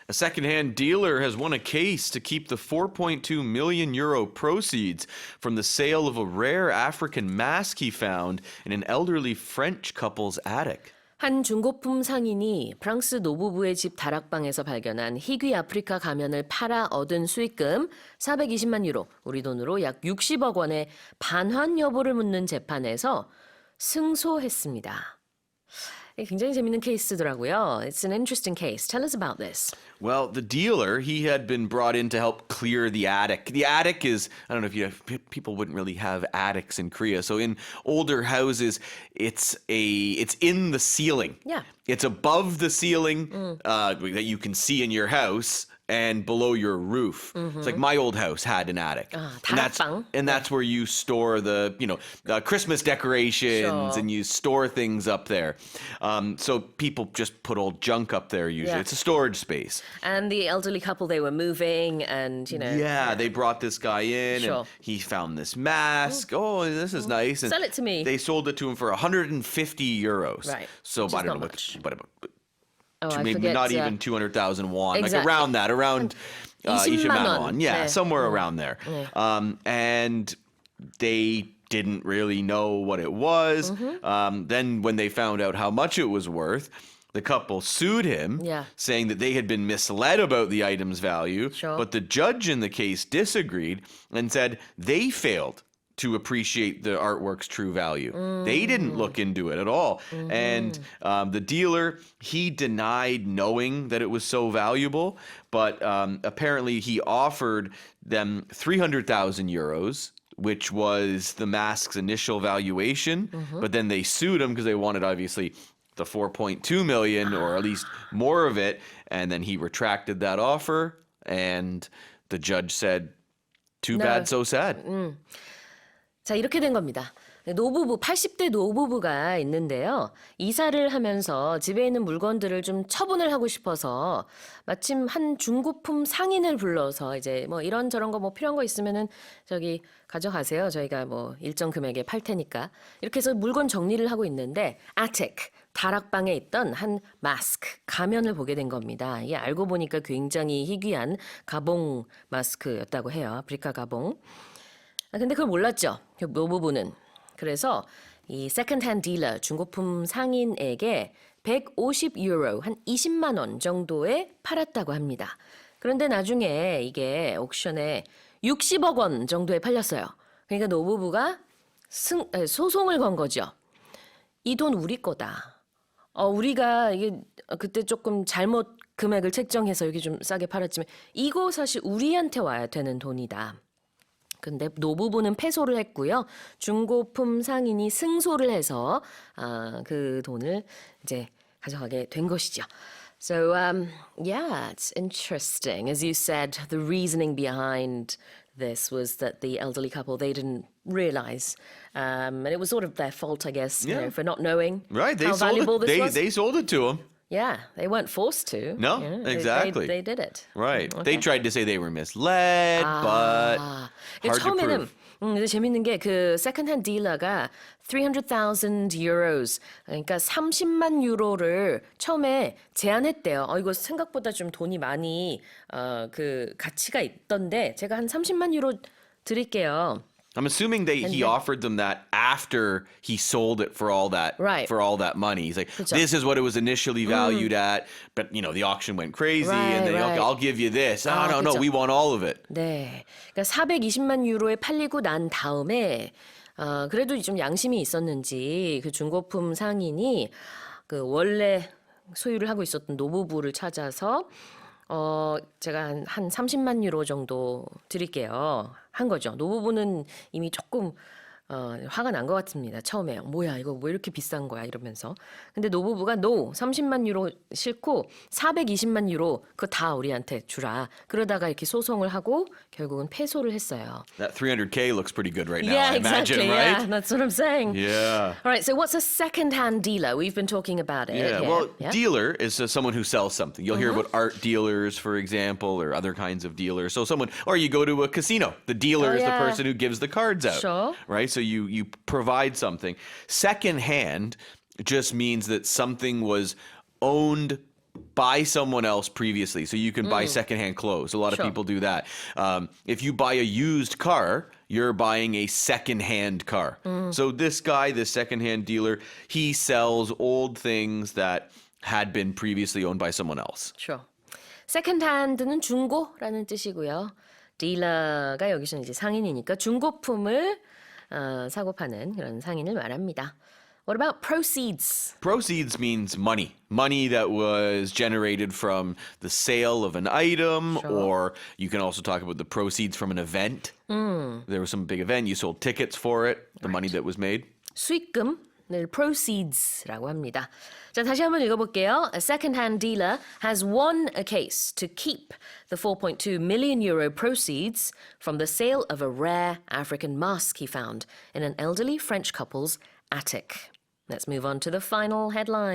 A second-hand dealer has won a case to keep the 4.2 million euro proceeds from the sale of a rare African mask he found in an elderly French couple's attic. 한 중고품 상인이 프랑스 노부부의 집 다락방에서 발견한 희귀 아프리카 가면을 팔아 얻은 수익금 420만 유로, 우리 돈으로 약 60억 원의 반환 여부를 묻는 재판에서 승소했습니다. 굉장히 재밌는 케이스더라고요. It's an interesting case. Tell us about this. Well, the dealer, he had been brought in to help clear the attic. The attic is, I don't know if you have, people wouldn't really have attics in Korea. So in older houses, it's in the ceiling. Yeah. It's above the ceiling that you can see in your house and below your roof. It's like my old house had an attic. And that's where you store the Christmas decorations Sure. and you store things up there. So people just put old junk up there usually. Yeah. It's a storage space. And the elderly couple, they were moving and, Yeah, they brought this guy in Sure. and he found this mask. Oh, this is nice. And Sell it to me. They sold it to him for 150 euros. Right. So Which I is don't not know much. but I maybe forget, not even 200,000 won. Exactly. Like around that, around 20만 won. Yeah, 네. somewhere around there. And they didn't really know what it was. Then when they found out how much it was worth, the couple sued him, Yeah. saying that they had been misled about the item's value. Sure. But the judge in the case disagreed and said they failed to appreciate the artwork's true value. They didn't look into it at all. And the dealer, he denied knowing that it was so valuable, but apparently he offered them 300,000 euros, which was the mask's initial valuation. But then they sued him because they wanted, obviously, the 4.2 million or at least more of it. And then he retracted that offer. And the judge said, too No. bad, so sad. 자, 이렇게 된 겁니다. 노부부, 80대 노부부가 있는데요. 이사를 하면서 집에 있는 물건들을 좀 처분을 하고 싶어서 마침 한 중고품 상인을 불러서 이제 뭐 이런저런 거 뭐 필요한 거 있으면은 저기 가져가세요. 저희가 뭐 일정 금액에 팔 테니까. 이렇게 해서 물건 정리를 하고 있는데 attic, 다락방에 있던 한 마스크, 가면을 보게 된 겁니다. 이게 알고 보니까 굉장히 희귀한 가봉 마스크였다고 해요. 아프리카 가봉. 근데 그걸 몰랐죠. 그 노부부는. 그래서 이 세컨드핸드 딜러 중고품 상인에게 150 유로 한 20만 원 정도에 팔았다고 합니다. 그런데 나중에 이게 옥션에 60억 원 정도에 팔렸어요. 그러니까 노부부가 소송을 건 거죠. 이 돈 우리 거다. 우리가 이게 그때 조금 잘못 금액을 책정해서 여기 좀 싸게 팔았지만 이거 사실 우리한테 와야 되는 돈이다. 근데 노부부는 패소를 했고요. 중고품 상인이 승소를 해서 그 돈을 이제 가져가게 된 것이죠. So yeah, it's interesting. As you said, the reasoning behind this was that the elderly couple, they didn't realize, and it was sort of their fault, I guess, for not knowing Right, how valuable this was. They sold it to him. Yeah, they weren't forced to. No, exactly. They did it. Right. Okay. They tried to say they were misled, but hard to 처음에는 prove. 근데 재밌는 게 그 세컨드핸드 딜러가 300,000 euros 그러니까 30만 유로를 처음에 제안했대요. 이거 생각보다 좀 돈이 많이 그 가치가 있던데 제가 한 30만 유로 드릴게요. I'm assuming he offered them that after he sold it for all that Right. for all that money. He's like, 그쵸. this is what it was initially valued at, but the auction went crazy, and then Right. okay, I'll give you this. No, 그쵸. we want all of it. 네, 그러니까 420만 유로에 팔리고 난 다음에 그래도 좀 양심이 있었는지 그 중고품 상인이 그 원래 소유를 하고 있었던 노부부를 찾아서 제가 한 30만 유로 정도 드릴게요. 한 거죠. 노부부는 이미 조금 화가 난 것 같습니다. 처음에 뭐야 이거 왜 이렇게 비싼 거야 이러면서. 근데 노부부가 30만 유로 싫고 420만 유로 그거 다 우리한테 주라. 그러다가 이렇게 소송을 하고 결국은 패소를 했어요. That 300K looks pretty good right now. Yeah, I exactly. imagine, right? Yeah, that's what I'm saying. Yeah. All right, so what's a second-hand dealer? We've been talking about it. Yeah, here. well, Yeah? dealer is someone who sells something. You'll hear about art dealers, for example, or other kinds of dealers. So or you go to a casino. The dealer is the yeah. person who gives the cards out. Sure. Right? So you provide something. Second hand just means that something was owned buy someone else previously. So you can buy secondhand clothes. A lot of Sure. people do that. If you buy a used car, you're buying a secondhand car. So this guy, this secondhand dealer, he sells old things that had been previously owned by someone else. Sure. Second hand는 중고라는 뜻이고요. 딜러가 여기서는 이제 상인이니까 중고품을 사고 파는 그런 상인을 말합니다. What about proceeds? Proceeds means money. Money that was generated from the sale of an item, Sure. or you can also talk about the proceeds from an event. There was some big event, you sold tickets for it, the money that was made. 수익금을 proceeds라고 합니다. 자, 다시 한번 읽어볼게요. A second-hand dealer has won a case to keep the 4.2 million euro proceeds from the sale of a rare African mask he found in an elderly French couple's attic. Let's move on to the final headline.